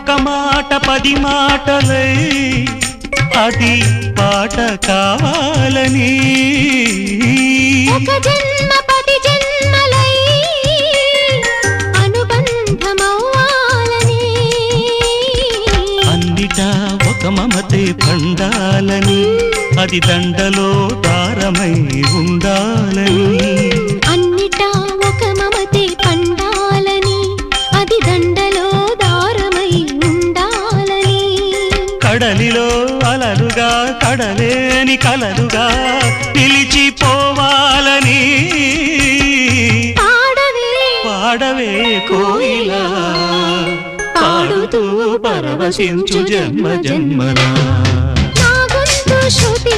ఒక మాట 10 మాటలై అది పాట కావాలని ఒక జన్మ 10 జన్మలై అనుబంధమవ్వాలని అన్నిటా ఒక మమతే పండాలని అది దండలో దారమై ఉండాలని అన్నిటా ఒక మమతే పండాలని అది దండలో దారమై ఉండాలని కడలిలో అలలుగా కడలేని కలలుగా నిలిచిపోవాలని పాడవే కోయిలా పాడుతూ పరవశించు జన్మ జన్మలా నా గొంతు శృతి